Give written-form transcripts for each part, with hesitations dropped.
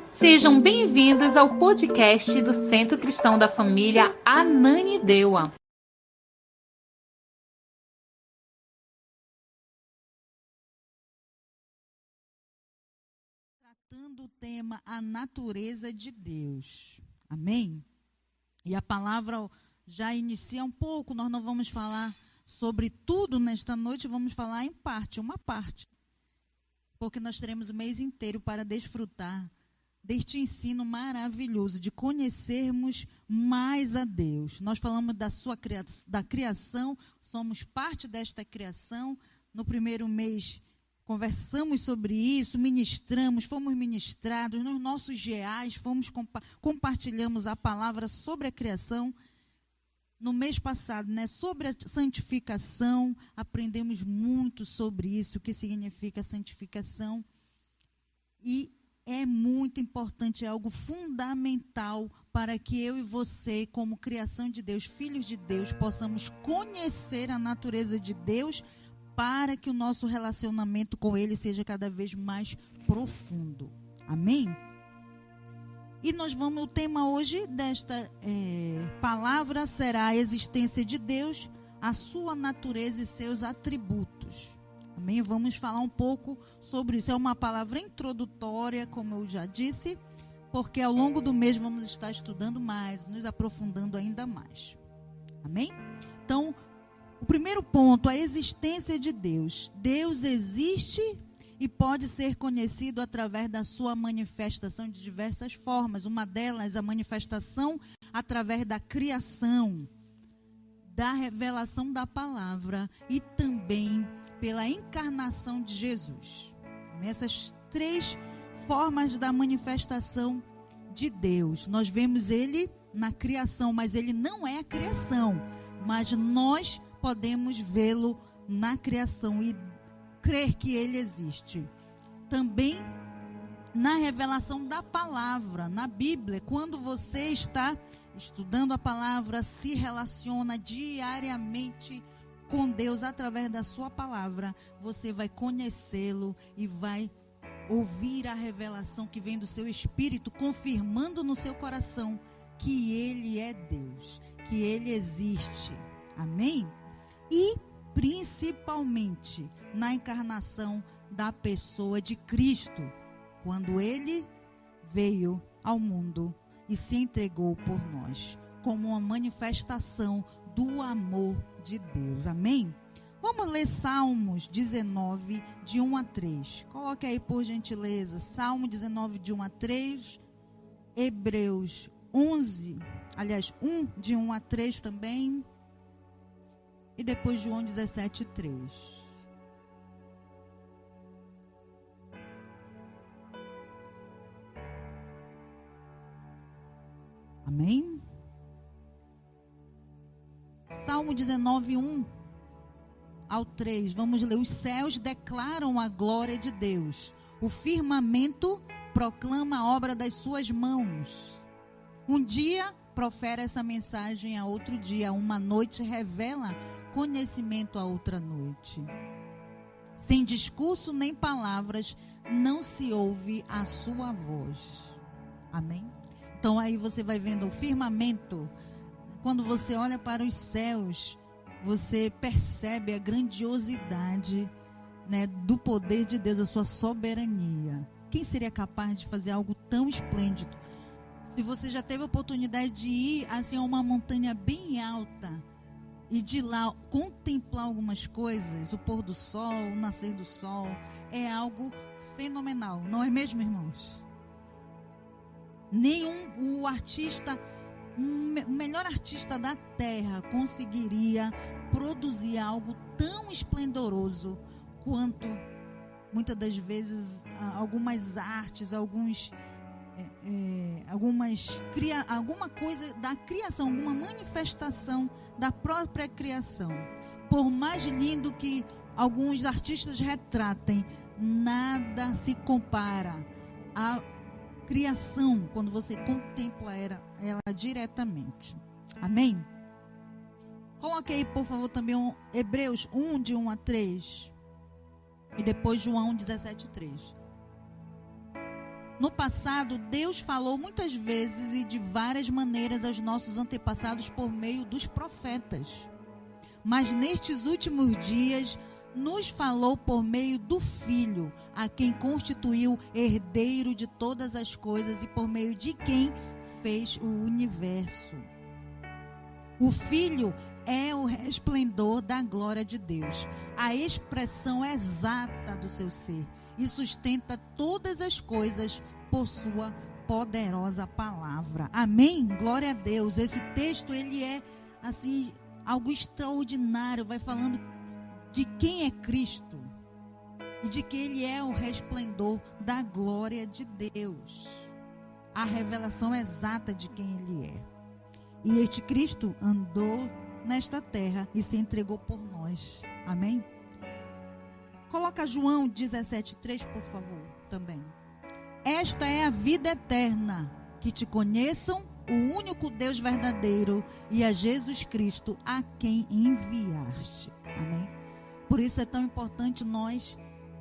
Sejam bem-vindos ao podcast do Centro Cristão da Família Ananindeua. Tratando o tema a natureza de Deus. Amém? E a palavra já inicia um pouco, nós não vamos falar sobre tudo nesta noite, vamos falar em parte, uma parte. Porque nós teremos o mês inteiro para desfrutar deste ensino maravilhoso, de conhecermos mais a Deus. Nós falamos da criação, somos parte desta criação. No primeiro mês conversamos sobre isso, ministramos, fomos ministrados, nos nossos GAs, compartilhamos a palavra sobre a criação. No mês passado, sobre a santificação, aprendemos muito sobre isso, o que significa santificação. E é muito importante, é algo fundamental para que eu e você, como criação de Deus, filhos de Deus, possamos conhecer a natureza de Deus para que o nosso relacionamento com Ele seja cada vez mais profundo. Amém? E o tema hoje desta palavra será a existência de Deus, a sua natureza e seus atributos. Amém? Vamos falar um pouco sobre isso. É uma palavra introdutória, como eu já disse, porque ao longo do mês vamos estar estudando mais, nos aprofundando ainda mais. Amém? Então, o primeiro ponto, a existência de Deus. Deus existe e pode ser conhecido através da sua manifestação de diversas formas. Uma delas, a manifestação através da criação, da revelação da palavra e também pela encarnação de Jesus. Essas três formas da manifestação de Deus. Nós vemos Ele na criação, mas Ele não é a criação. Mas nós podemos vê-lo na criação e crer que Ele existe. Também na revelação da palavra, na Bíblia, quando você está estudando a palavra, se relaciona diariamente com Deus através da sua palavra, você vai conhecê-lo e vai ouvir a revelação que vem do seu espírito, confirmando no seu coração que Ele é Deus, que Ele existe. Amém? E principalmente na encarnação da pessoa de Cristo, quando Ele veio ao mundo e se entregou por nós, como uma manifestação do amor de Deus. Amém? Vamos ler Salmos 19, de 1 a 3. Coloque aí, por gentileza, Salmo 19, de 1 a 3. Hebreus 11, aliás, 1, de 1 a 3 também. E depois João 17, 3. Amém? Salmo 19, 1 ao 3. Vamos ler. Os céus declaram a glória de Deus. O firmamento proclama a obra das suas mãos. Um dia profere essa mensagem a outro dia. Uma noite revela conhecimento a outra noite. Sem discurso nem palavras, não se ouve a sua voz. Amém? Então aí você vai vendo o firmamento. Quando você olha para os céus, você percebe a grandiosidade, do poder de Deus, a sua soberania. Quem seria capaz de fazer algo tão esplêndido? Se você já teve a oportunidade de ir assim, a uma montanha bem alta e de lá contemplar algumas coisas, o pôr do sol, o nascer do sol, é algo fenomenal, não é mesmo, irmãos? O artista, o melhor artista da terra conseguiria produzir algo tão esplendoroso quanto muitas das vezes algumas artes, alguma coisa da criação, alguma manifestação da própria criação. Por mais lindo que alguns artistas retratem, nada se compara à criação quando você contempla ela diretamente. Amém? Coloque aí, por favor, também Hebreus 1, de 1 a 3. E depois João 17, 3. No passado, Deus falou muitas vezes e de várias maneiras aos nossos antepassados por meio dos profetas. Mas nestes últimos dias, nos falou por meio do Filho, a quem constituiu herdeiro de todas as coisas e por meio de quem fez o universo. O Filho é o resplendor da glória de Deus, a expressão exata do seu ser, e sustenta todas as coisas por sua poderosa palavra. Amém? Glória a Deus. Esse texto, ele é assim, algo extraordinário, vai falando de quem é Cristo e de que ele é o resplendor da glória de Deus, a revelação exata de quem ele é. E este Cristo andou nesta terra e se entregou por nós. Amém? Coloca João 17:3, por favor, também. Esta é a vida eterna, que te conheçam o único Deus verdadeiro e a Jesus Cristo, a quem enviaste. Amém? Por isso é tão importante nós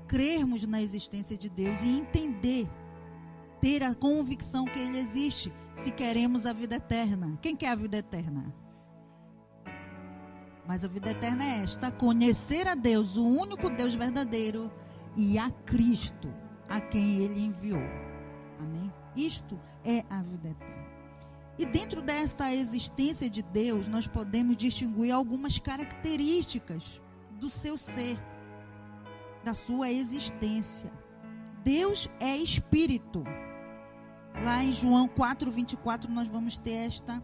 crermos na existência de Deus e entender, ter a convicção que Ele existe, se queremos a vida eterna. Quem quer a vida eterna? Mas a vida eterna é esta: conhecer a Deus, o único Deus verdadeiro, e a Cristo, a quem Ele enviou. Amém? Isto é a vida eterna. E dentro desta existência de Deus, nós podemos distinguir algumas características do seu ser, da sua existência. Deus é espírito. Lá em João 4:24 nós vamos ter esta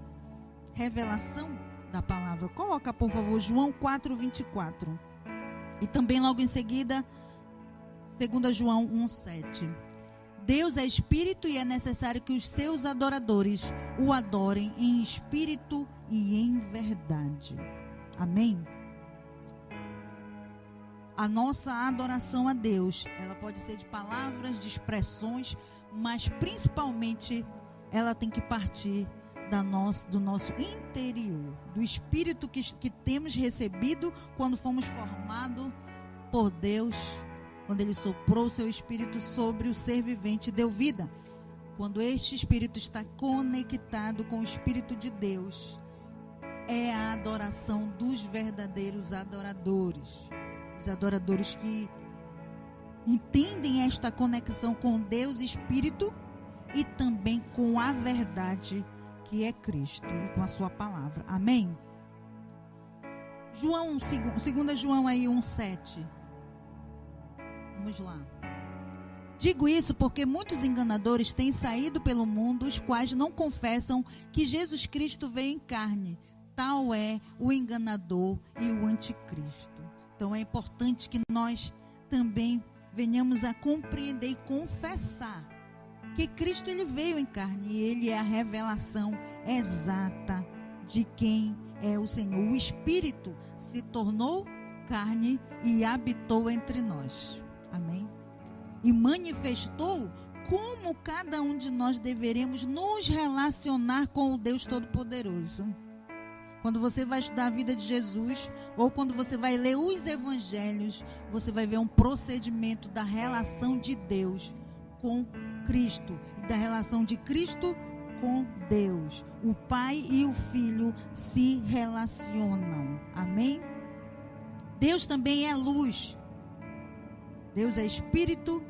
revelação da palavra. Coloca, por favor, João 4:24. E também logo em seguida, 2 João 1:7. Deus é espírito e é necessário que os seus adoradores o adorem em espírito e em verdade. Amém? A nossa adoração a Deus, ela pode ser de palavras, de expressões, mas principalmente ela tem que partir do nosso interior, do espírito que temos recebido quando fomos formados por Deus, quando Ele soprou o seu espírito sobre o ser vivente e deu vida. Quando este espírito está conectado com o Espírito de Deus, é a adoração dos verdadeiros adoradores. Os adoradores que entendem esta conexão com Deus Espírito e também com a verdade que é Cristo e com a sua palavra. Amém? João, 2 João aí 1:7. Vamos lá. Digo isso porque muitos enganadores têm saído pelo mundo, os quais não confessam que Jesus Cristo veio em carne. Tal é o enganador e o anticristo. Então é importante que nós também venhamos a compreender e confessar que Cristo, ele veio em carne e ele é a revelação exata de quem é o Senhor. O Espírito se tornou carne e habitou entre nós. Amém? E manifestou como cada um de nós deveremos nos relacionar com o Deus Todo-Poderoso. Quando você vai estudar a vida de Jesus, ou quando você vai ler os evangelhos, você vai ver um procedimento da relação de Deus com Cristo e da relação de Cristo com Deus. O Pai e o Filho se relacionam. Amém? Deus também é luz. Deus é Espírito.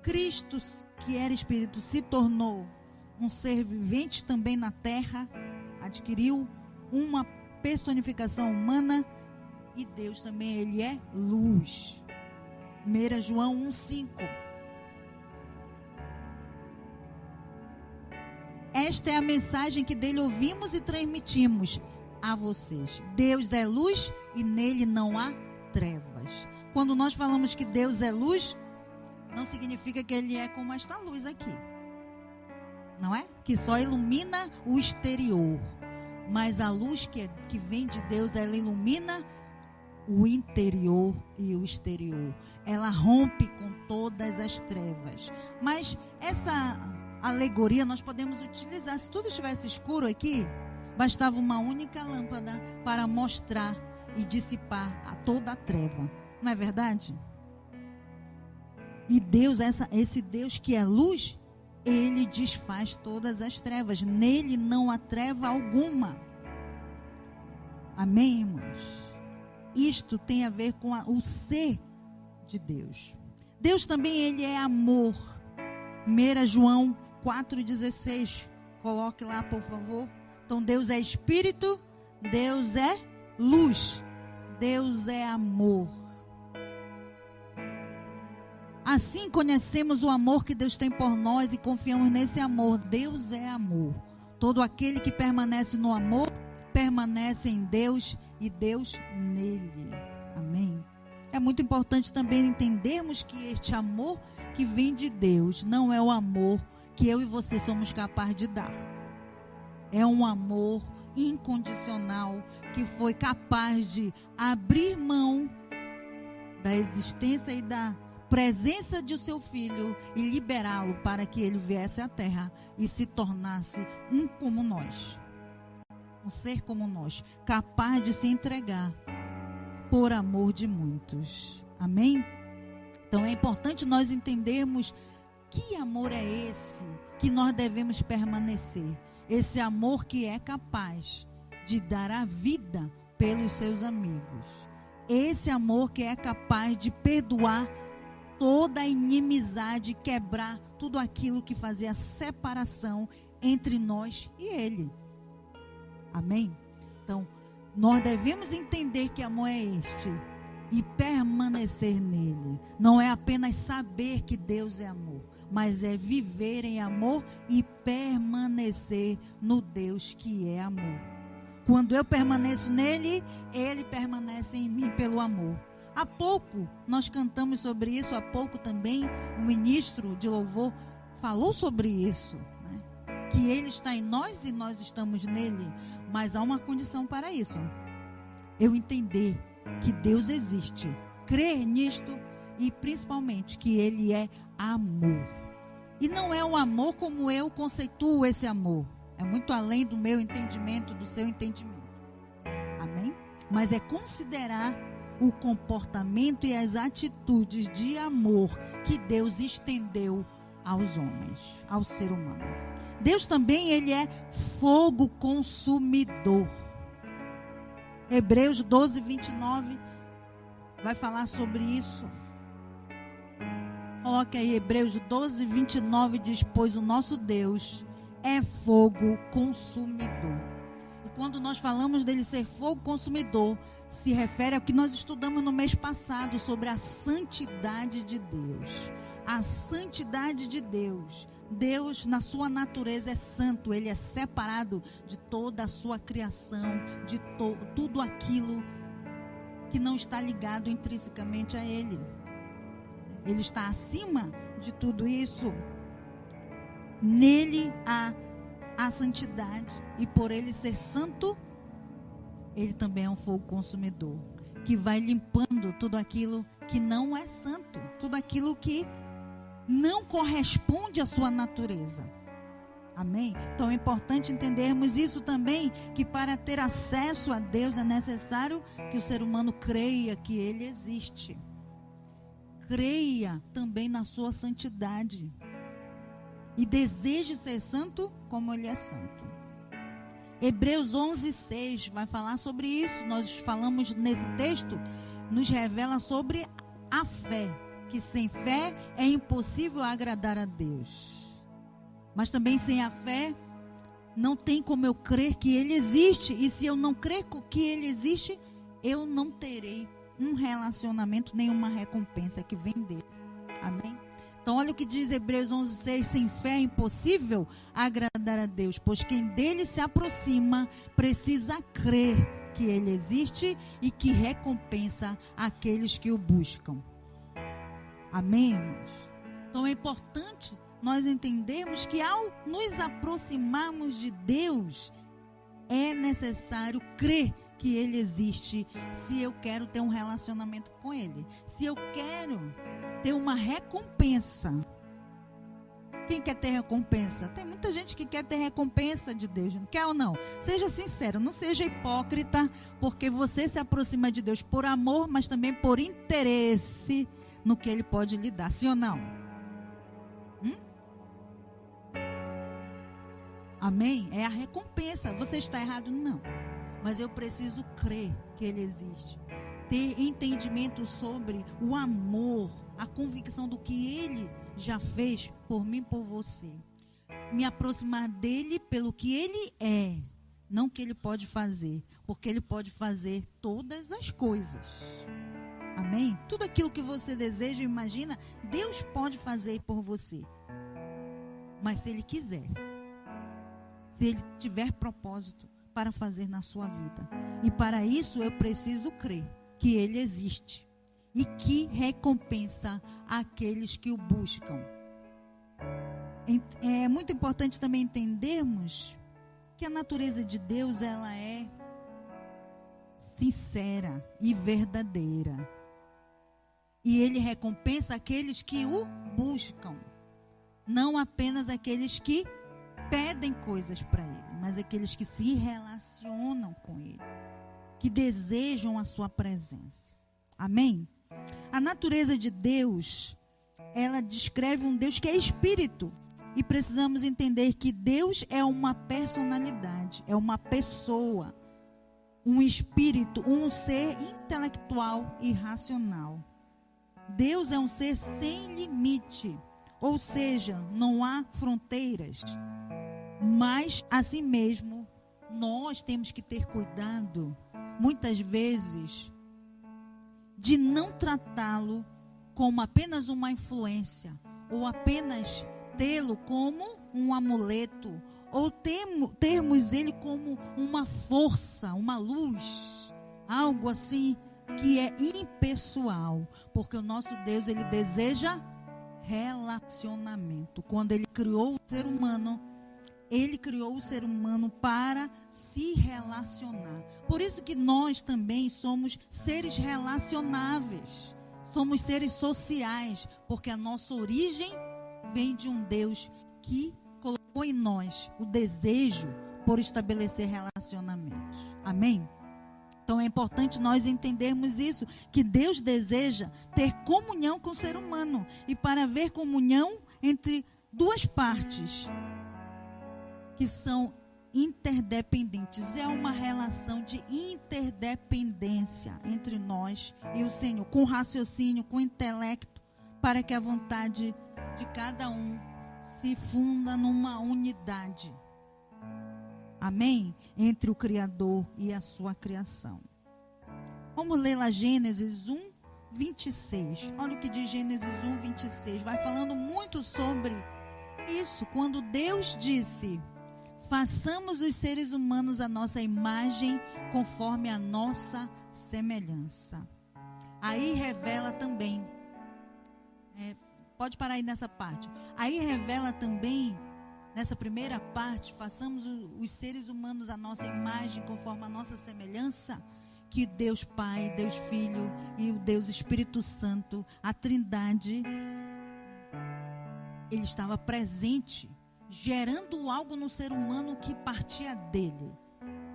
Cristo, que era Espírito, se tornou um ser vivente também na terra, adquiriu uma personificação humana, e Deus também, ele é luz. 1 João 1:5. Esta é a mensagem que dele ouvimos e transmitimos a vocês. Deus é luz e nele não há trevas. Quando nós falamos que Deus é luz, não significa que ele é como esta luz aqui, não é? Que só ilumina o exterior. Mas a luz que vem de Deus, ela ilumina o interior e o exterior. Ela rompe com todas as trevas. Mas essa alegoria nós podemos utilizar. Se tudo estivesse escuro aqui, bastava uma única lâmpada para mostrar e dissipar toda a treva. Não é verdade? E Deus, esse Deus que é luz, Ele desfaz todas as trevas. Nele não há treva alguma. Amém, irmãos? Isto tem a ver com o ser de Deus. Deus também, Ele é amor. 1 João 4,16. Coloque lá, por favor. Então, Deus é Espírito, Deus é luz, Deus é amor. Assim conhecemos o amor que Deus tem por nós e confiamos nesse amor. Deus é amor. Todo aquele que permanece no amor, permanece em Deus e Deus nele. Amém? É muito importante também entendermos que este amor que vem de Deus não é o amor que eu e você somos capazes de dar. É um amor incondicional que foi capaz de abrir mão da existência e da presença de seu filho e liberá-lo para que ele viesse à terra e se tornasse um como nós, um ser como nós, capaz de se entregar por amor de muitos. Amém? Então é importante nós entendermos que amor é esse que nós devemos permanecer. Esse amor que é capaz de dar a vida pelos seus amigos. Esse amor que é capaz de perdoar toda a inimizade, quebrar tudo aquilo que fazia separação entre nós e Ele. Amém? Então, nós devemos entender que amor é este e permanecer nele. Não é apenas saber que Deus é amor, mas é viver em amor e permanecer no Deus que é amor. Quando eu permaneço nele, Ele permanece em mim pelo amor. Há pouco nós cantamos sobre isso, há pouco também o ministro de louvor falou sobre isso, né? Que Ele está em nós e nós estamos nele, mas há uma condição para isso. Eu entender que Deus existe, crer nisto e principalmente que Ele é amor. E não é o amor como eu conceituo esse amor. É muito além do meu entendimento, do seu entendimento. Amém? Mas é considerar o comportamento e as atitudes de amor que Deus estendeu aos homens, ao ser humano. Deus também, Ele é fogo consumidor. Hebreus 12, 29 vai falar sobre isso. Coloque aí Hebreus 12, 29, diz: pois o nosso Deus é fogo consumidor. E quando nós falamos dele ser fogo consumidor, se refere ao que nós estudamos no mês passado sobre a santidade de Deus. A santidade de Deus. Deus, na sua natureza, é santo. Ele é separado de toda a sua criação, de tudo aquilo que não está ligado intrinsecamente a Ele. Ele está acima de tudo isso. Nele há a santidade. E por Ele ser santo, Ele também é um fogo consumidor, que vai limpando tudo aquilo que não é santo, tudo aquilo que não corresponde à sua natureza. Amém? Então é importante entendermos isso também, que para ter acesso a Deus é necessário que o ser humano creia que Ele existe. Creia também na sua santidade. E deseje ser santo como Ele é santo. Hebreus 11, 6 vai falar sobre isso. Nós falamos nesse texto, nos revela sobre a fé. Que sem fé é impossível agradar a Deus. Mas também sem a fé, não tem como eu crer que Ele existe. E se eu não crer que Ele existe, eu não terei um relacionamento, nenhuma recompensa que vem dele. Amém? Então olha o que diz Hebreus 11, 6. Sem fé é impossível agradar a Deus, pois quem dele se aproxima precisa crer que Ele existe e que recompensa aqueles que o buscam. Amém, irmãos? Então é importante nós entendermos que ao nos aproximarmos de Deus, é necessário crer que Ele existe, se eu quero ter um relacionamento com Ele, se eu quero ter uma recompensa. Quem quer ter recompensa? Tem muita gente que quer ter recompensa de Deus. Quer ou não? Seja sincero, não seja hipócrita, porque você se aproxima de Deus por amor, mas também por interesse. no que Ele pode lhe dar, sim ou não? Amém? É a recompensa. Você está errado? Não. Mas eu preciso crer que Ele existe. Ter entendimento sobre o amor, a convicção do que Ele já fez por mim, por você. Me aproximar dEle pelo que Ele é, não o que Ele pode fazer. Porque Ele pode fazer todas as coisas. Amém? Tudo aquilo que você deseja, imagina, Deus pode fazer por você. Mas se Ele quiser, se Ele tiver propósito para fazer na sua vida. E para isso eu preciso crer que Ele existe e que recompensa aqueles que o buscam. É muito importante também entendermos que a natureza de Deus, ela é sincera e verdadeira. E Ele recompensa aqueles que o buscam, não apenas aqueles que pedem coisas para Ele, mas aqueles que se relacionam com Ele, que desejam a sua presença. Amém? A natureza de Deus, ela descreve um Deus que é espírito. E precisamos entender que Deus é uma personalidade, é uma pessoa, um espírito, um ser intelectual e racional. Deus é um ser sem limite, ou seja, não há fronteiras. Mas, assim mesmo, nós temos que ter cuidado, muitas vezes, de não tratá-lo como apenas uma influência, ou apenas tê-lo como um amuleto, ou termos ele como uma força, uma luz, algo assim que é impessoal, porque o nosso Deus, ele deseja relacionamento. Quando ele criou o ser humano, ele criou o ser humano para se relacionar. Por isso que nós também somos seres relacionáveis, somos seres sociais, porque a nossa origem vem de um Deus que colocou em nós o desejo por estabelecer relacionamentos. Amém? Então é importante nós entendermos isso, que Deus deseja ter comunhão com o ser humano. E para haver comunhão entre duas partes que são interdependentes, é uma relação de interdependência entre nós e o Senhor, com raciocínio, com intelecto, para que a vontade de cada um se funda numa unidade. Amém? Entre o Criador e a sua criação. Vamos ler lá Gênesis 1, 26. Olha o que diz Gênesis 1, 26. Vai falando muito sobre isso. Quando Deus disse: façamos os seres humanos a nossa imagem, conforme a nossa semelhança. Aí revela também, pode parar aí nessa parte. Aí revela também, nessa primeira parte, façamos os seres humanos a nossa imagem, conforme a nossa semelhança, que Deus Pai, Deus Filho e o Deus Espírito Santo, a Trindade, Ele estava presente, gerando algo no ser humano que partia dele,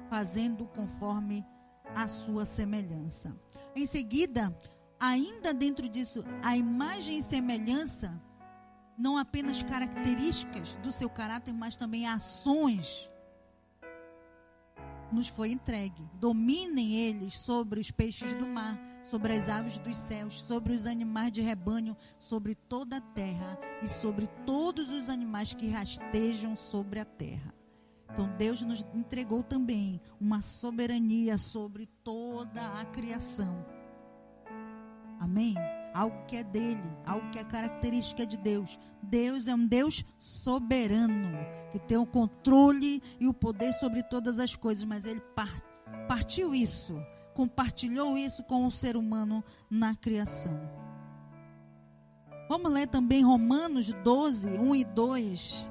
fazendo conforme a sua semelhança. Em seguida, ainda dentro disso, a imagem e semelhança, não apenas características do seu caráter, mas também ações, nos foi entregue. Dominem eles sobre os peixes do mar, sobre as aves dos céus, sobre os animais de rebanho, sobre toda a terra e sobre todos os animais que rastejam sobre a terra. Então Deus nos entregou também uma soberania sobre toda a criação. Amém? Algo que é dele, algo que é característica de Deus. Deus é um Deus soberano, que tem o controle e o poder sobre todas as coisas, mas ele partiu isso, compartilhou isso com o ser humano na criação. Vamos ler também Romanos 12, 1 e 2,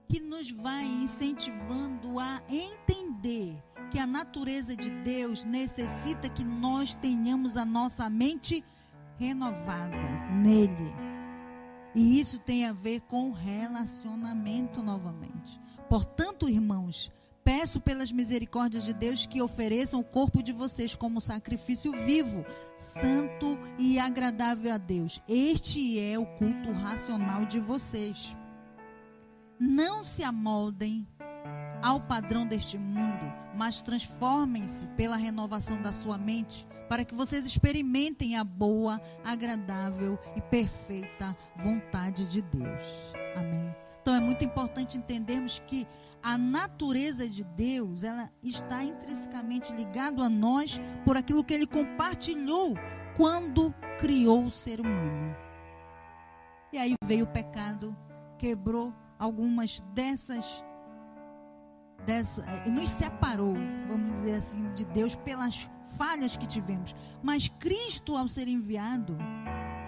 que nos vai incentivando a entender que a natureza de Deus necessita que nós tenhamos a nossa mente renovada nele. E isso tem a ver com relacionamento novamente. Portanto, irmãos, peço pelas misericórdias de Deus que ofereçam o corpo de vocês como sacrifício vivo, santo e agradável a Deus. Este é o culto racional de vocês. Não se amoldem ao padrão deste mundo, mas transformem-se pela renovação da sua mente, para que vocês experimentem a boa, agradável e perfeita vontade de Deus. Amém. Então é muito importante entendermos que a natureza de Deus, ela está intrinsecamente ligada a nós por aquilo que Ele compartilhou quando criou o ser humano. E aí veio o pecado, quebrou algumas nos separou, vamos dizer assim, de Deus pelas falhas que tivemos. Mas Cristo, ao ser enviado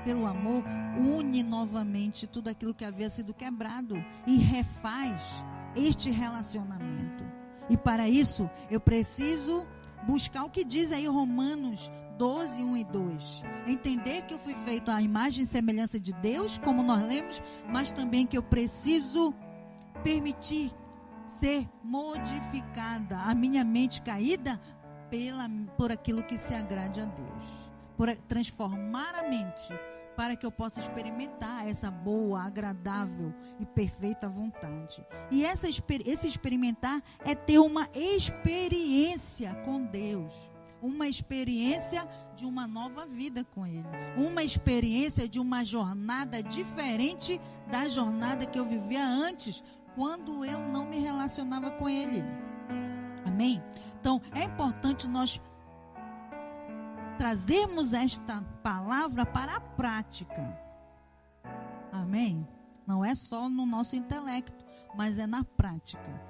pelo amor, une novamente tudo aquilo que havia sido quebrado e refaz este relacionamento. E para isso eu preciso buscar o que diz aí Romanos 12, 1 e 2. Entender que eu fui feito à imagem e semelhança de Deus, como nós lemos, mas também que eu preciso permitir ser modificada, a minha mente caída por aquilo que se agrade a Deus, por transformar a mente para que eu possa experimentar essa boa, agradável e perfeita vontade. E esse experimentar é ter uma experiência com Deus, uma experiência de uma nova vida com Ele, uma experiência de uma jornada diferente da jornada que eu vivia antes, quando eu não me relacionava com Ele. Amém? Então, é importante nós trazermos esta palavra para a prática. Amém? Não é só no nosso intelecto, mas é na prática.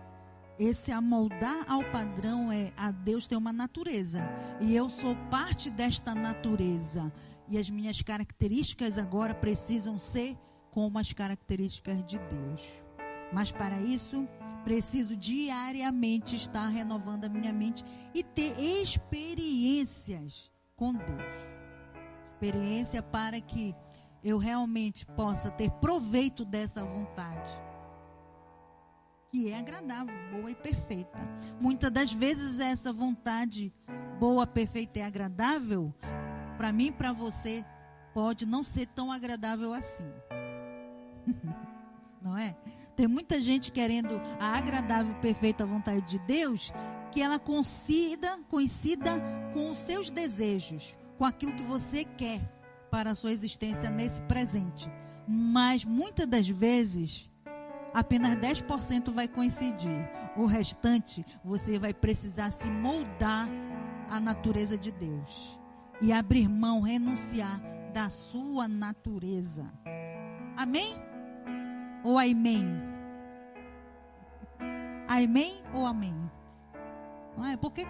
Esse amoldar ao padrão a Deus tem uma natureza. E eu sou parte desta natureza. E as minhas características agora precisam ser como as características de Deus. Mas para isso, preciso diariamente estar renovando a minha mente e ter experiências com Deus. Experiência para que eu realmente possa ter proveito dessa vontade, que é agradável, boa e perfeita. Muitas das vezes essa vontade boa, perfeita e agradável, para mim e para você, pode não ser tão agradável assim. Não é? Tem muita gente querendo a agradável e perfeita vontade de Deus, que ela coincida com os seus desejos, com aquilo que você quer para a sua existência nesse presente. Mas muitas das vezes, apenas 10% vai coincidir. O restante, você vai precisar se moldar à natureza de Deus e abrir mão, renunciar da sua natureza. Amém? Ou amém? Amém ou amém? Não é? Porque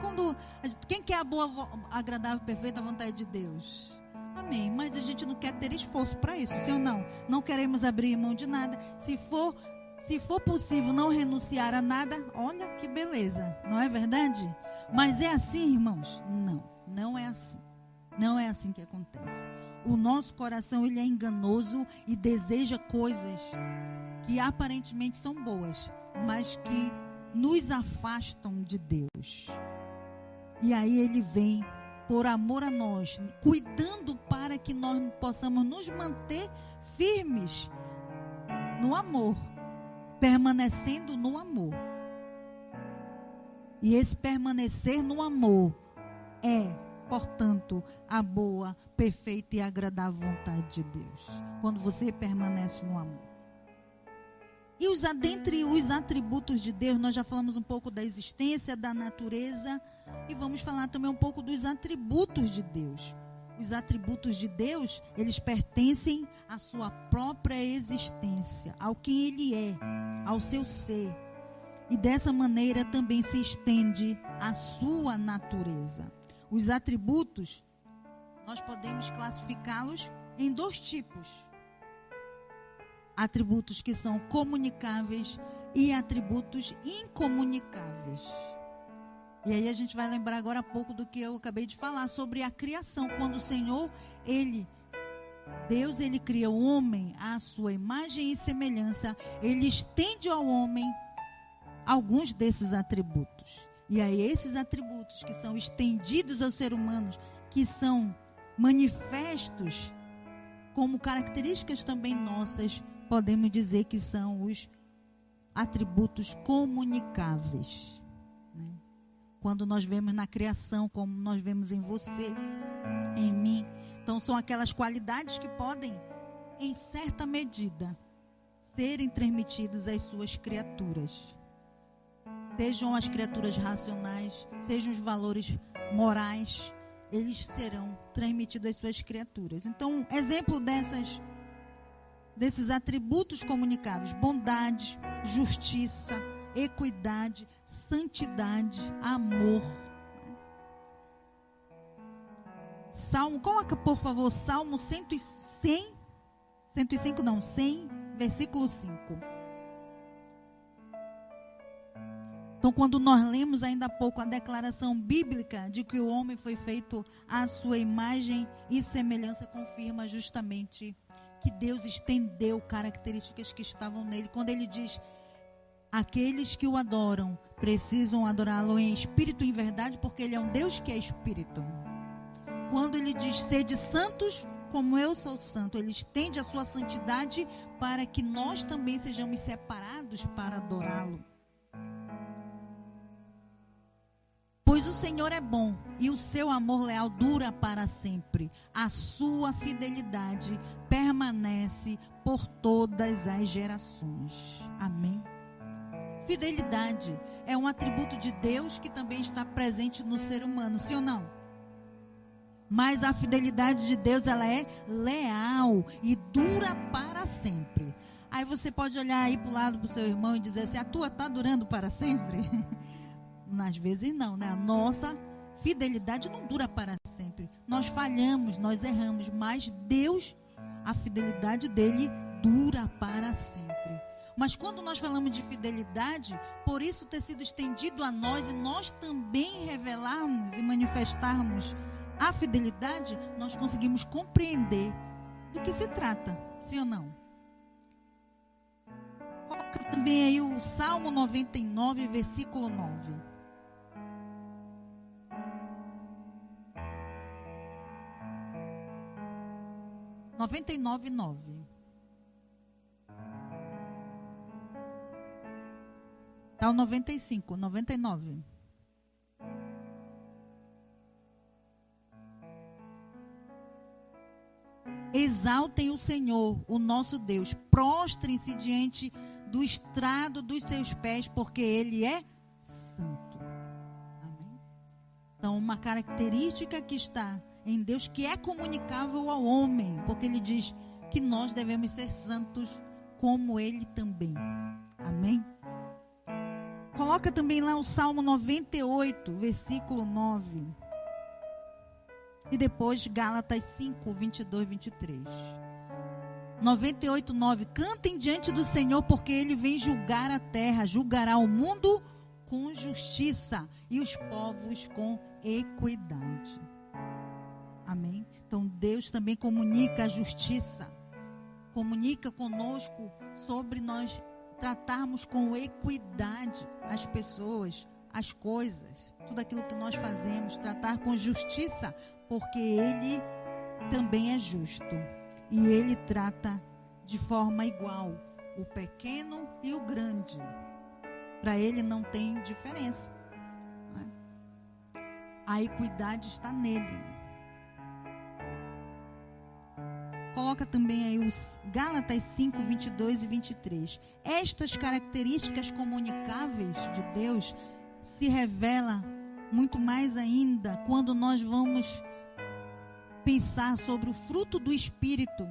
quem quer a boa, agradável, perfeita vontade de Deus? Amém. Mas a gente não quer ter esforço para isso, sim ou não? Não queremos abrir mão de nada. Se for possível não renunciar a nada, olha que beleza, não é verdade? Mas é assim, irmãos? Não é assim. Não é assim que acontece. O nosso coração, ele é enganoso e deseja coisas que aparentemente são boas, mas que nos afastam de Deus. E aí ele vem por amor a nós, cuidando para que nós possamos nos manter firmes no amor, permanecendo no amor. E esse permanecer no amor é, portanto, a boa, perfeita e agradável vontade de Deus. Quando você permanece no amor. E dentre os atributos de Deus, nós já falamos um pouco da existência, da natureza, e vamos falar também um pouco dos atributos de Deus. Os atributos de Deus, eles pertencem à sua própria existência, ao que Ele é, ao seu ser. E dessa maneira também se estende a sua natureza. Os atributos, nós podemos classificá-los em 2 tipos. Atributos que são comunicáveis e atributos incomunicáveis. E aí a gente vai lembrar agora há pouco do que eu acabei de falar sobre a criação. Quando o Senhor, Deus, Ele cria o homem à sua imagem e semelhança. Ele estende ao homem alguns desses atributos. E aí esses atributos que são estendidos ao ser humano, que são manifestos como características também nossas, podemos dizer que são os atributos comunicáveis. Né? Quando nós vemos na criação, como nós vemos em você, em mim. Então são aquelas qualidades que podem, em certa medida, serem transmitidas às suas criaturas. Sejam as criaturas racionais, sejam os valores morais, eles serão transmitidos às suas criaturas. Então, exemplo desses atributos comunicáveis: bondade, justiça, equidade, santidade, amor. Salmo, coloca por favor, Salmo 100, versículo 5. Então, quando nós lemos ainda há pouco a declaração bíblica de que o homem foi feito à sua imagem e semelhança, confirma justamente que Deus estendeu características que estavam nele. Quando ele diz: aqueles que o adoram precisam adorá-lo em espírito e em verdade, porque ele é um Deus que é espírito. Quando ele diz: sede santos como eu sou santo, ele estende a sua santidade para que nós também sejamos separados para adorá-lo. Pois o Senhor é bom e o seu amor leal dura para sempre. A sua fidelidade permanece por todas as gerações. Amém. Fidelidade é um atributo de Deus que também está presente no ser humano, sim ou não? Mas a fidelidade de Deus, ela é leal e dura para sempre. Aí você pode olhar aí para o lado do seu irmão e dizer assim: a tua está durando para sempre? Às vezes não, né? A nossa fidelidade não dura para sempre. Nós falhamos, nós erramos, mas Deus, a fidelidade dele dura para sempre. Mas quando nós falamos de fidelidade, por isso ter sido estendido a nós e nós também revelarmos e manifestarmos a fidelidade, nós conseguimos compreender do que se trata, sim ou não? Coloca também aí o Salmo 99, versículo 9. 99:9. Está o 95, 99. Exaltem o Senhor, o nosso Deus. Prostrem-se diante do estrado dos seus pés, porque Ele é santo. Amém? Então, uma característica que está em Deus, que é comunicável ao homem, porque Ele diz que nós devemos ser santos como Ele também. Amém? Coloca também lá o Salmo 98, versículo 9. E depois Gálatas 5, 22, 23. 98, 9. Cantem diante do Senhor, porque Ele vem julgar a terra, julgará o mundo com justiça e os povos com equidade. Amém? Então Deus também comunica a justiça, comunica conosco sobre nós tratarmos com equidade as pessoas, as coisas, tudo aquilo que nós fazemos, tratar com justiça, porque Ele também é justo e Ele trata de forma igual o pequeno e o grande. Para Ele não tem diferença. A equidade está nele. Coloca também aí os Gálatas 5, 22 e 23. Estas características comunicáveis de Deus se revelam muito mais ainda quando nós vamos pensar sobre o fruto do Espírito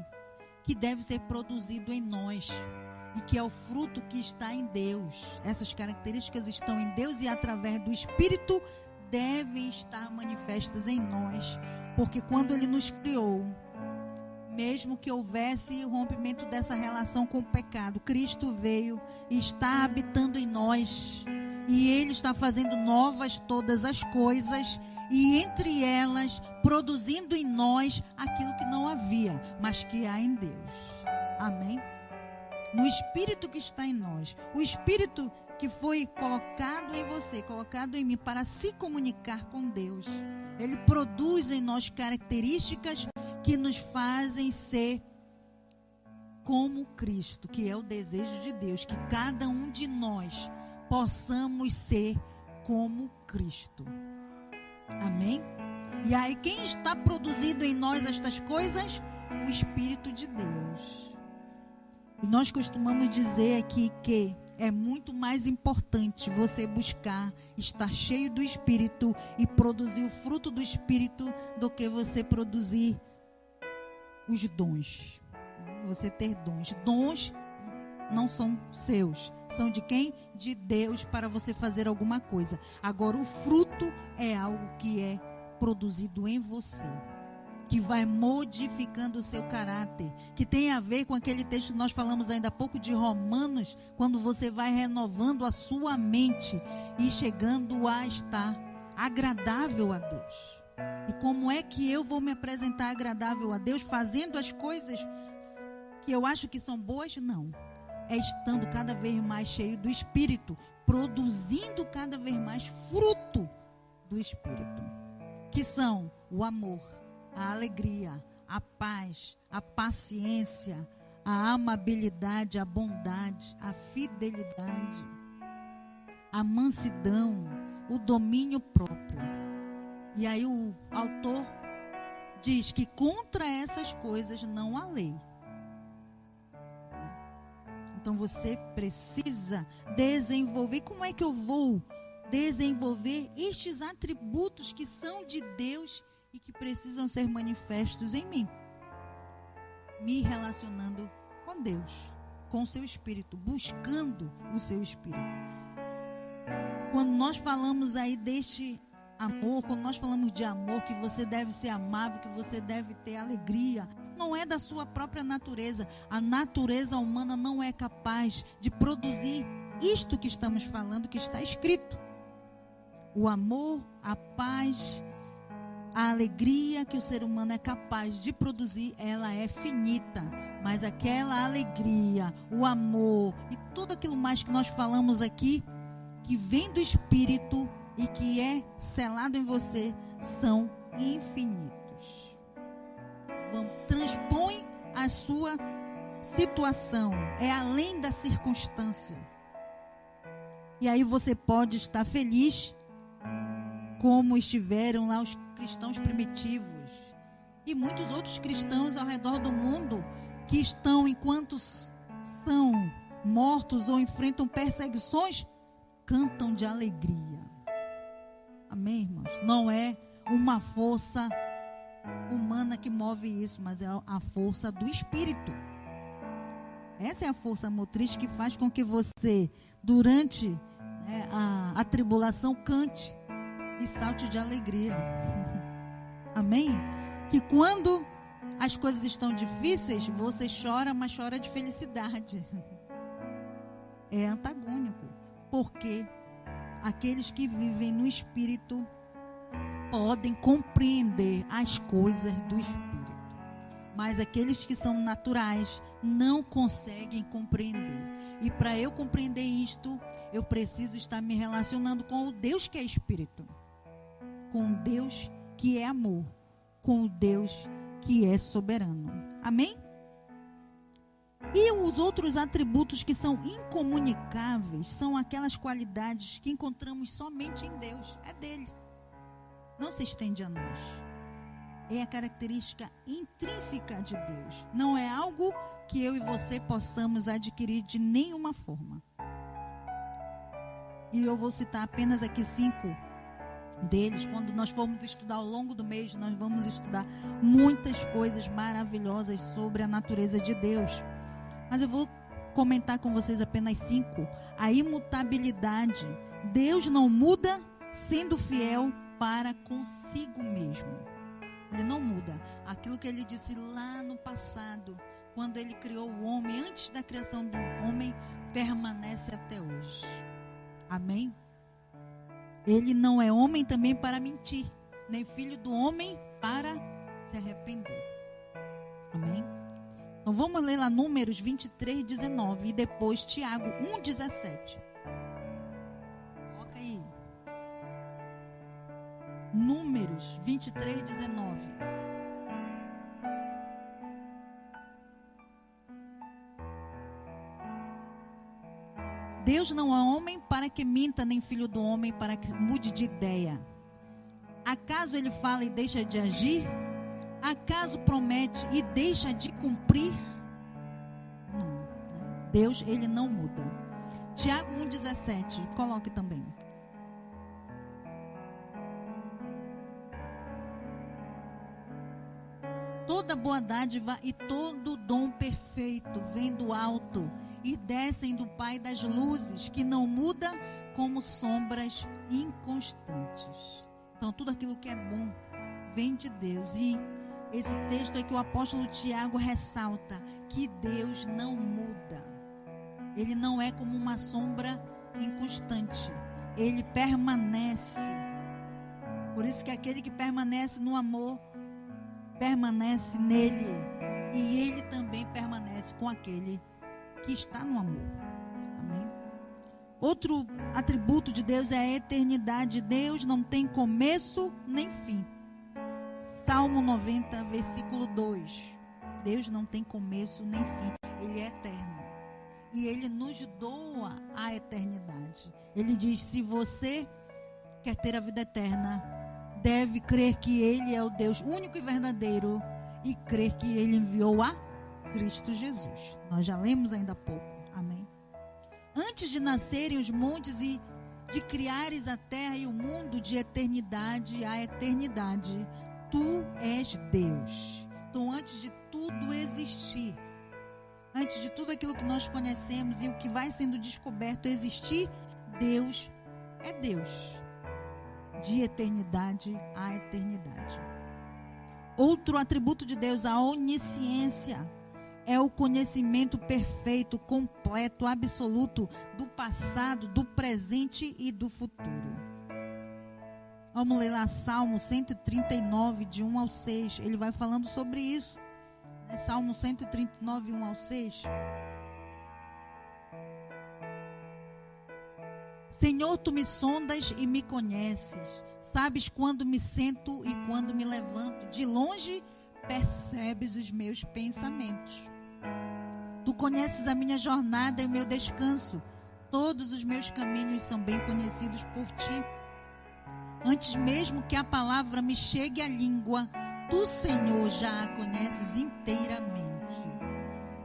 que deve ser produzido em nós e que é o fruto que está em Deus. Essas características estão em Deus e através do Espírito devem estar manifestas em nós, porque quando Ele nos criou, mesmo que houvesse o rompimento dessa relação com o pecado, Cristo veio e está habitando em nós. E Ele está fazendo novas todas as coisas. E entre elas, produzindo em nós aquilo que não havia, mas que há em Deus. Amém? No Espírito que está em nós. O Espírito que foi colocado em você, colocado em mim para se comunicar com Deus, ele produz em nós características que nos fazem ser como Cristo, que é o desejo de Deus, que cada um de nós possamos ser como Cristo. Amém? E aí, quem está produzindo em nós estas coisas? O Espírito de Deus. E nós costumamos dizer aqui que é muito mais importante você buscar estar cheio do Espírito e produzir o fruto do Espírito do que você produzir os dons. Você ter dons. Dons não são seus, são de quem? De Deus, para você fazer alguma coisa. Agora, o fruto é algo que é produzido em você, que vai modificando o seu caráter, que tem a ver com aquele texto que nós falamos ainda há pouco de Romanos, quando você vai renovando a sua mente e chegando a estar agradável a Deus. E como é que eu vou me apresentar agradável a Deus? Fazendo as coisas que eu acho que são boas? Não. É estando cada vez mais cheio do Espírito, produzindo cada vez mais fruto do Espírito, que são o amor, a alegria, a paz, a paciência, a amabilidade, a bondade, a fidelidade, a mansidão, o domínio próprio. E aí o autor diz que contra essas coisas não há lei. Então você precisa desenvolver. Como é que eu vou desenvolver estes atributos que são de Deus e que precisam ser manifestos em mim? Me relacionando com Deus, com o seu Espírito, buscando o seu Espírito. Quando nós falamos aí deste amor, quando nós falamos de amor, que você deve ser amável, que você deve ter alegria, não é da sua própria natureza. A natureza humana não é capaz de produzir isto que estamos falando, que está escrito. O amor, a paz, a alegria que o ser humano é capaz de produzir, ela é finita. Mas aquela alegria, o amor e tudo aquilo mais que nós falamos aqui, que vem do Espírito e que é selado em você, são infinitos. Transpõe a sua situação, é além da circunstância. E aí você pode estar feliz, como estiveram lá os cristãos primitivos e muitos outros cristãos ao redor do mundo, que estão, enquanto são mortos ou enfrentam perseguições, cantam de alegria. Amém, irmãos? Não é uma força humana que move isso, mas é a força do Espírito. Essa é a força motriz que faz com que você, durante a tribulação, cante e salte de alegria. Amém? Que quando as coisas estão difíceis, você chora, mas chora de felicidade. É antagônico, porque aqueles que vivem no Espírito podem compreender as coisas do Espírito, mas aqueles que são naturais não conseguem compreender. E para eu compreender isto, eu preciso estar me relacionando com o Deus que é Espírito, com o Deus que é amor, com o Deus que é soberano. Amém? E os outros atributos que são incomunicáveis são aquelas qualidades que encontramos somente em Deus, é dele. Não se estende a nós. É a característica intrínseca de Deus. Não é algo que eu e você possamos adquirir de nenhuma forma. E eu vou citar apenas aqui 5 deles. Quando nós formos estudar ao longo do mês, nós vamos estudar muitas coisas maravilhosas sobre a natureza de Deus. Mas eu vou comentar com vocês apenas 5. A imutabilidade. Deus não muda, sendo fiel para consigo mesmo. Ele não muda. Aquilo que ele disse lá no passado, quando ele criou o homem, antes da criação do homem, permanece até hoje. Amém? Ele não é homem também para mentir, nem filho do homem para se arrepender. Amém? Então vamos ler lá Números 23, 19 e depois Tiago 1, 17. coloca aí. Números 23, 19. Deus não é homem para que minta, nem filho do homem para que mude de ideia. Acaso ele fala e deixa de agir? Acaso promete e deixa de cumprir? Não. Deus, ele não muda. Tiago 1,17, coloque também. Toda boa dádiva e todo dom perfeito vem do alto e descem do Pai das luzes, que não muda como sombras inconstantes. Então, tudo aquilo que é bom vem de Deus. E esse texto é que o apóstolo Tiago ressalta que Deus não muda. Ele não é como uma sombra inconstante. Ele permanece. Por isso que aquele que permanece no amor, permanece nele. E ele também permanece com aquele que está no amor. Amém? Outro atributo de Deus é a eternidade. Deus não tem começo nem fim. Salmo 90, versículo 2. Deus não tem começo nem fim. Ele é eterno. E ele nos doa a eternidade. Ele diz: se você quer ter a vida eterna, deve crer que ele é o Deus único e verdadeiro e crer que ele enviou a Cristo Jesus. Nós já lemos ainda há pouco. Amém? Antes de nascerem os montes e de criares a terra e o mundo, de eternidade a eternidade, tu és Deus. Então, antes de tudo existir, antes de tudo aquilo que nós conhecemos e o que vai sendo descoberto existir, Deus é Deus. De eternidade a eternidade. Outro atributo de Deus, a onisciência, é o conhecimento perfeito, completo, absoluto do passado, do presente e do futuro. Vamos ler lá Salmo 139, de 1 ao 6. Ele vai falando sobre isso. Salmo 139, 1 ao 6. Senhor, tu me sondas e me conheces. Sabes quando me sento e quando me levanto. De longe percebes os meus pensamentos. Tu conheces a minha jornada e o meu descanso. Todos os meus caminhos são bem conhecidos por ti. Antes mesmo que a palavra me chegue à língua, tu, Senhor, já a conheces inteiramente.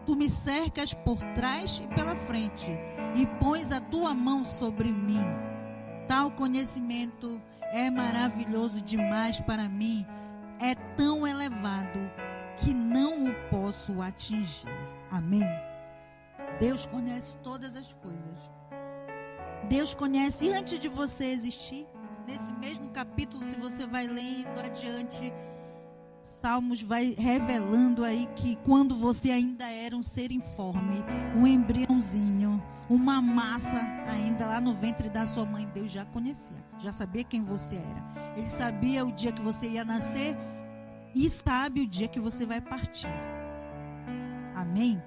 Tu me cercas por trás e pela frente e pões a tua mão sobre mim. Tal conhecimento é maravilhoso demais para mim. É tão elevado que não o posso atingir. Amém? Deus conhece todas as coisas. Deus conhece antes de você existir. Nesse mesmo capítulo, se você vai lendo adiante, Salmos vai revelando aí que quando você ainda era um ser informe, um embriãozinho, uma massa ainda lá no ventre da sua mãe, Deus já conhecia, já sabia quem você era. Ele sabia o dia que você ia nascer e sabe o dia que você vai partir. Amém?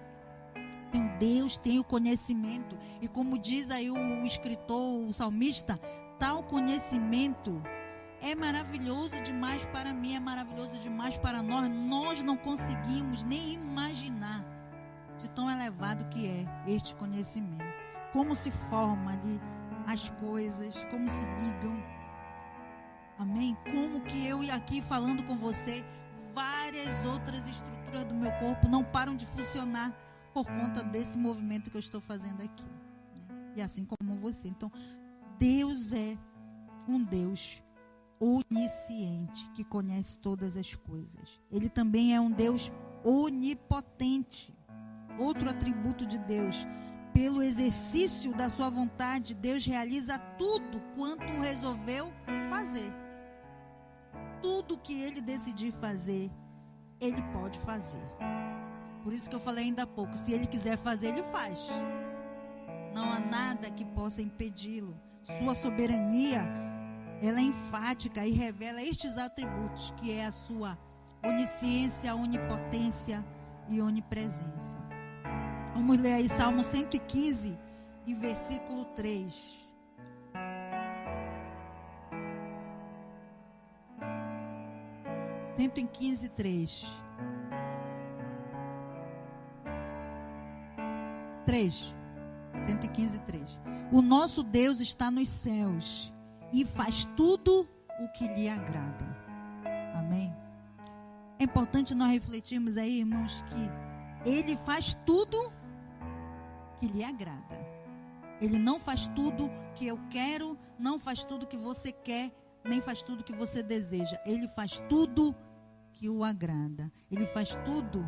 Então Deus tem o conhecimento, e como diz aí o escritor, o salmista, tal conhecimento é maravilhoso demais para mim, é maravilhoso demais para nós. Nós não conseguimos nem imaginar de tão elevado que é este conhecimento. Como se forma ali as coisas, como se ligam. Amém? Como que eu aqui falando com você, várias outras estruturas do meu corpo não param de funcionar por conta desse movimento que eu estou fazendo aqui. E assim como você. Então, Deus é um Deus onisciente, que conhece todas as coisas. Ele também é um Deus onipotente. Outro atributo de Deus: pelo exercício da sua vontade, Deus realiza tudo quanto resolveu fazer. Tudo que ele decidir fazer, ele pode fazer. Por isso que eu falei ainda há pouco, se ele quiser fazer, ele faz. Não há nada que possa impedi-lo. Sua soberania, ela é enfática e revela estes atributos, que é a sua onisciência, onipotência e onipresença. Vamos ler aí Salmo 115 e versículo 3. 115:3. 3. 115:3. O nosso Deus está nos céus e faz tudo o que lhe agrada. Amém? É importante nós refletirmos aí, irmãos, que Ele faz tudo que lhe agrada. Ele não faz tudo que eu quero, não faz tudo que você quer, nem faz tudo que você deseja. Ele faz tudo que o agrada. Ele faz tudo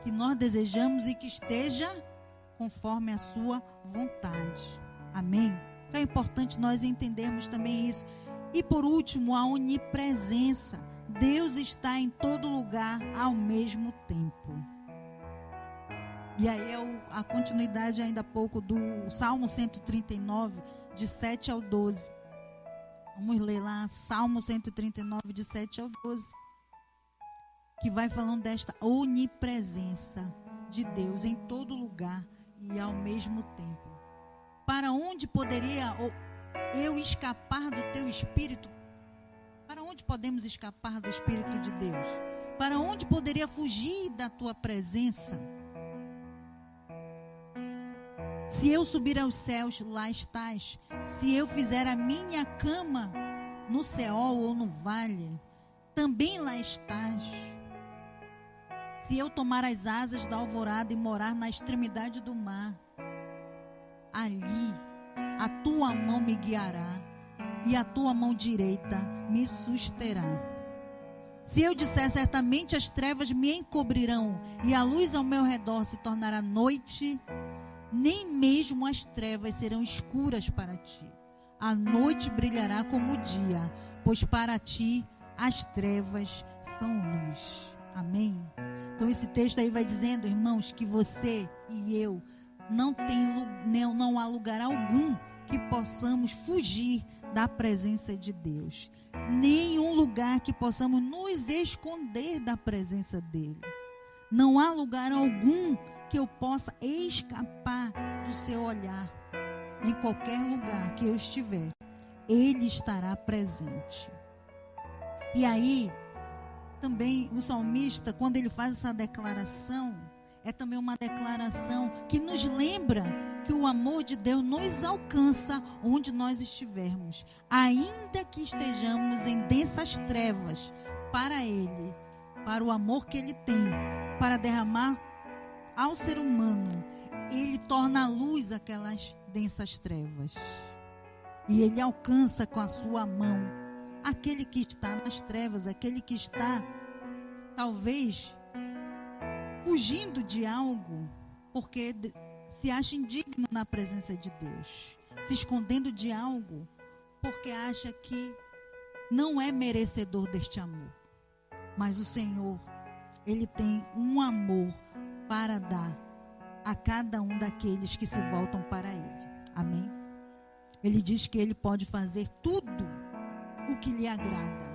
que nós desejamos e que esteja conforme a sua vontade. Amém? Então é importante nós entendermos também isso. E por último, a onipresença. Deus está em todo lugar ao mesmo tempo. E aí é a continuidade ainda há pouco do Salmo 139, de 7 ao 12. Vamos ler lá, Salmo 139, de 7 ao 12. Que vai falando desta onipresença de Deus em todo lugar e ao mesmo tempo. Para onde poderia eu escapar do teu Espírito? Para onde podemos escapar do Espírito de Deus? Para onde poderia fugir da tua presença? Se eu subir aos céus, lá estás. Se eu fizer a minha cama no Seol ou no vale, também lá estás. Se eu tomar as asas da alvorada e morar na extremidade do mar, ali a tua mão me guiará e a tua mão direita me susterá. Se eu disser certamente as trevas me encobrirão e a luz ao meu redor se tornará noite, nem mesmo as trevas serão escuras para ti. A noite brilhará como o dia, pois para ti as trevas são luz. Amém? Então esse texto aí vai dizendo, irmãos, que você e eu não há lugar algum que possamos fugir da presença de Deus. Nenhum lugar que possamos nos esconder da presença dele. Não há lugar algum que eu possa escapar do seu olhar. Em qualquer lugar que eu estiver, ele estará presente. E aí, também o salmista, quando ele faz essa declaração, é também uma declaração que nos lembra que o amor de Deus nos alcança onde nós estivermos. Ainda que estejamos em densas trevas, para ele, para o amor que ele tem, para derramar ao ser humano, ele torna a luz aquelas densas trevas. E ele alcança com a sua mão aquele que está nas trevas, aquele que está, talvez, fugindo de algo, porque se acha indigno na presença de Deus, se escondendo de algo, porque acha que não é merecedor deste amor. Mas o Senhor, ele tem um amor para dar a cada um daqueles que se voltam para ele. Amém? Ele diz que ele pode fazer tudo o que lhe agrada,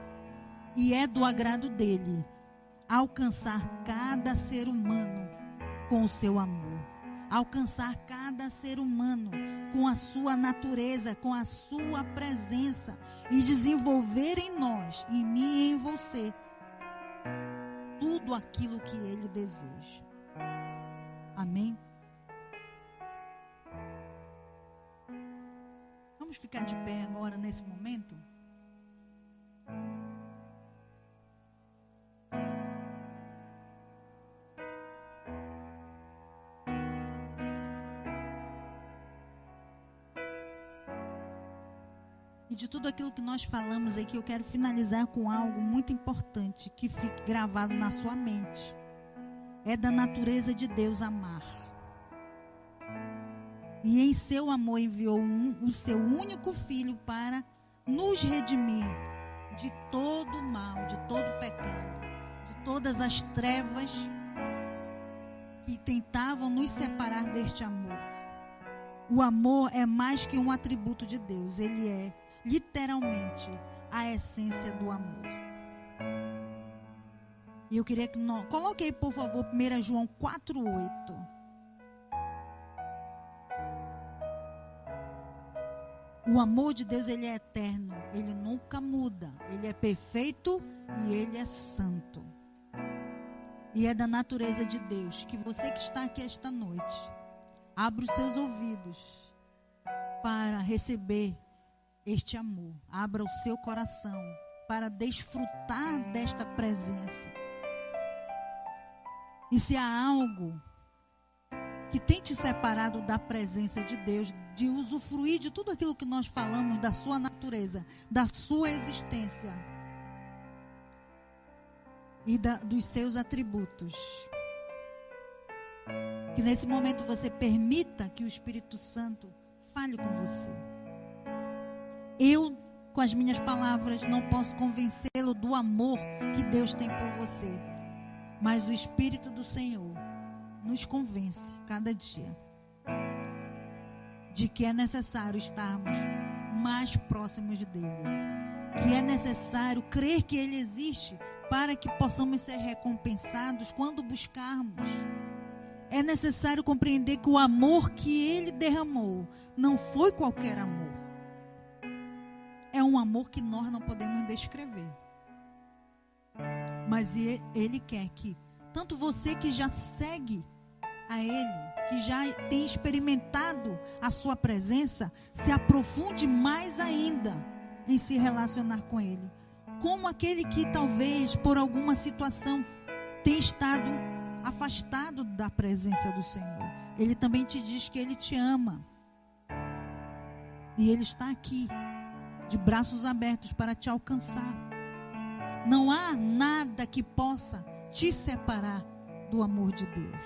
e é do agrado dele alcançar cada ser humano com o seu amor, alcançar cada ser humano com a sua natureza, com a sua presença, e desenvolver em nós, em mim e em você, tudo aquilo que ele deseja. Amém? Vamos ficar de pé agora nesse momento? E de tudo aquilo que nós falamos aqui, eu quero finalizar com algo muito importante que fique gravado na sua mente. É da natureza de Deus amar. E em seu amor enviou o seu único filho para nos redimir de todo mal, de todo pecado, de todas as trevas que tentavam nos separar deste amor. O amor é mais que um atributo de Deus, ele é literalmente a essência do amor. E eu queria que nós... Coloque aí, por favor, 1 João 4:8. O amor de Deus, ele é eterno. Ele nunca muda. Ele é perfeito e Ele é santo. E é da natureza de Deus que você que está aqui esta noite, abra os seus ouvidos para receber este amor. Abra o seu coração para desfrutar desta presença. E se há algo que tem te separado da presença de Deus, de usufruir de tudo aquilo que nós falamos, da sua natureza, da sua existência e dos seus atributos, que nesse momento você permita que o Espírito Santo fale com você. Eu, com as minhas palavras, não posso convencê-lo do amor que Deus tem por você, mas o Espírito do Senhor nos convence cada dia de que é necessário estarmos mais próximos dele, que é necessário crer que ele existe para que possamos ser recompensados quando buscarmos. É necessário compreender que o amor que ele derramou não foi qualquer amor. É um amor que nós não podemos descrever. Mas ele quer que tanto você que já segue a ele, que já tem experimentado a sua presença, se aprofunde mais ainda em se relacionar com ele. Como aquele que talvez por alguma situação tenha estado afastado da presença do Senhor. Ele também te diz que ele te ama. E ele está aqui, de braços abertos para te alcançar. Não há nada que possa te separar do amor de Deus.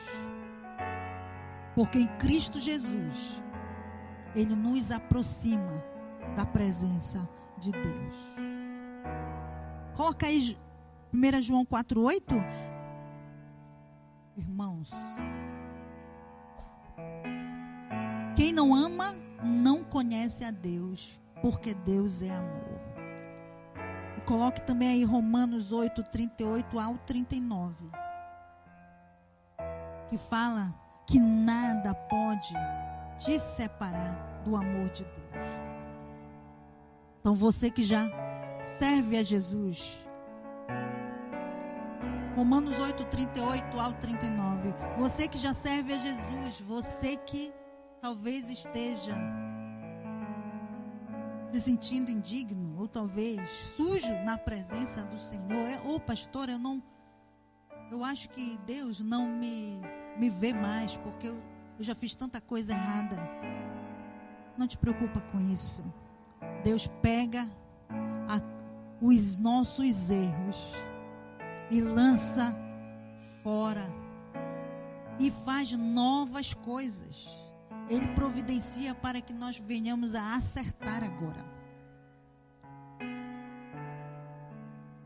Porque em Cristo Jesus, ele nos aproxima da presença de Deus. Coloca aí 1 João 4,8. Irmãos, quem não ama não conhece a Deus, porque Deus é amor. E coloque também aí Romanos 8, 38 ao 39, que fala que nada pode te separar do amor de Deus. Então você que já serve a Jesus, Romanos 8, 38 ao 39. Você que já serve a Jesus, você que talvez esteja se sentindo indigno, ou talvez sujo na presença do Senhor. Ou pastor, eu acho que Deus não me vê mais, porque eu já fiz tanta coisa errada. Não te preocupa com isso. Deus pega os nossos erros e lança fora e faz novas coisas. Ele providencia para que nós venhamos a acertar agora.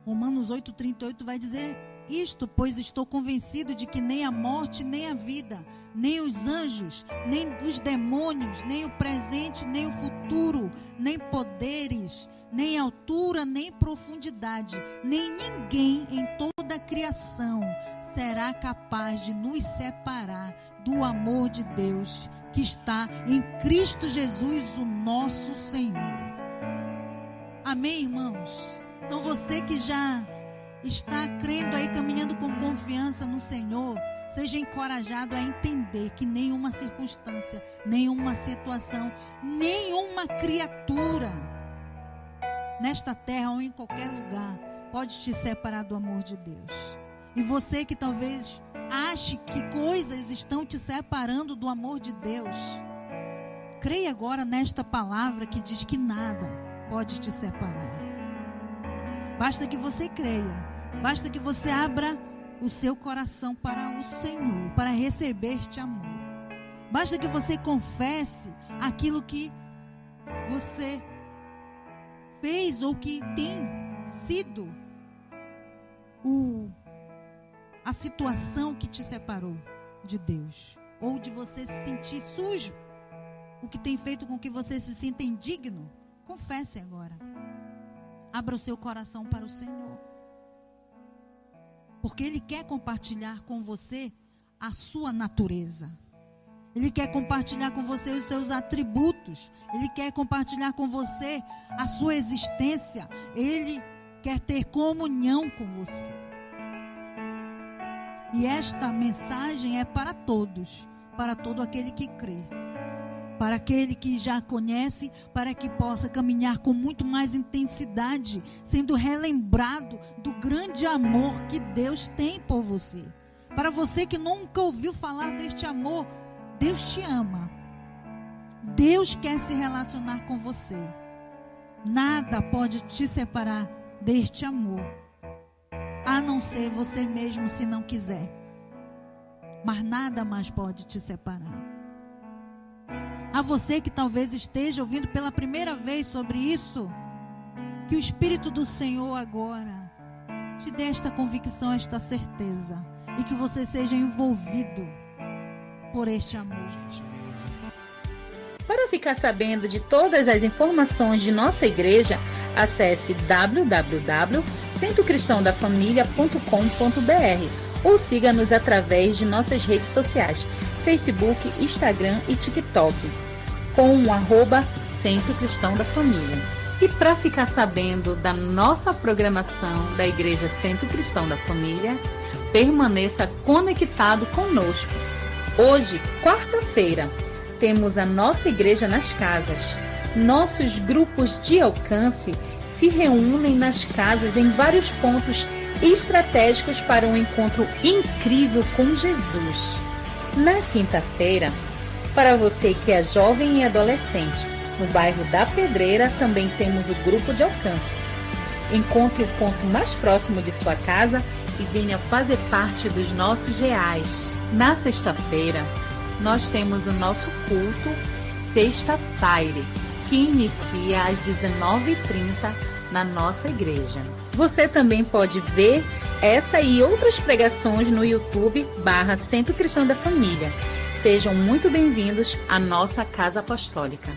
Romanos 8,38 vai dizer isto: pois estou convencido de que nem a morte, nem a vida, nem os anjos, nem os demônios, nem o presente, nem o futuro, nem poderes, nem altura, nem profundidade, nem ninguém em toda a criação será capaz de nos separar do amor de Deus que está em Cristo Jesus, o nosso Senhor. Amém, irmãos? Então você que já está crendo aí, caminhando com confiança no Senhor, seja encorajado a entender que nenhuma circunstância, nenhuma situação, nenhuma criatura nesta terra ou em qualquer lugar pode te separar do amor de Deus. E você que talvez ache que coisas estão te separando do amor de Deus, creia agora nesta palavra que diz que nada pode te separar. Basta que você creia, basta que você abra o seu coração para o Senhor, para receber este amor. Basta que você confesse aquilo que você fez ou que tem sido a situação que te separou de Deus, ou de você se sentir sujo, o que tem feito com que você se sinta indigno. Confesse agora. Abra o seu coração para o Senhor, porque Ele quer compartilhar com você a sua natureza. Ele quer compartilhar com você os seus atributos. Ele quer compartilhar com você a sua existência. Ele quer ter comunhão com você. E esta mensagem é para todos, para todo aquele que crê. Para aquele que já conhece, para que possa caminhar com muito mais intensidade, sendo relembrado do grande amor que Deus tem por você. Para você que nunca ouviu falar deste amor, Deus te ama. Deus quer se relacionar com você. Nada pode te separar deste amor, a não ser você mesmo, se não quiser. Mas nada mais pode te separar. A você que talvez esteja ouvindo pela primeira vez sobre isso, que o Espírito do Senhor agora te dê esta convicção, esta certeza, e que você seja envolvido por este amor. Para ficar sabendo de todas as informações de nossa igreja, acesse www.centrocristãodafamilia.com.br ou siga-nos através de nossas redes sociais, Facebook, Instagram e TikTok, com o @Centro Cristão da Família. E para ficar sabendo da nossa programação da Igreja Centro Cristão da Família, permaneça conectado conosco. Hoje, quarta-feira, temos a nossa igreja nas casas. Nossos grupos de alcance se reúnem nas casas em vários pontos estratégicos para um encontro incrível com Jesus. Na quinta-feira, para você que é jovem e adolescente, no bairro da Pedreira também temos o grupo de alcance. Encontre o ponto mais próximo de sua casa e venha fazer parte dos nossos reais. Na sexta-feira, nós temos o nosso culto Sexta-feira, que inicia às 19h30 na nossa igreja. Você também pode ver essa e outras pregações no YouTube /Centro Cristão da Família. Sejam muito bem-vindos à nossa Casa Apostólica.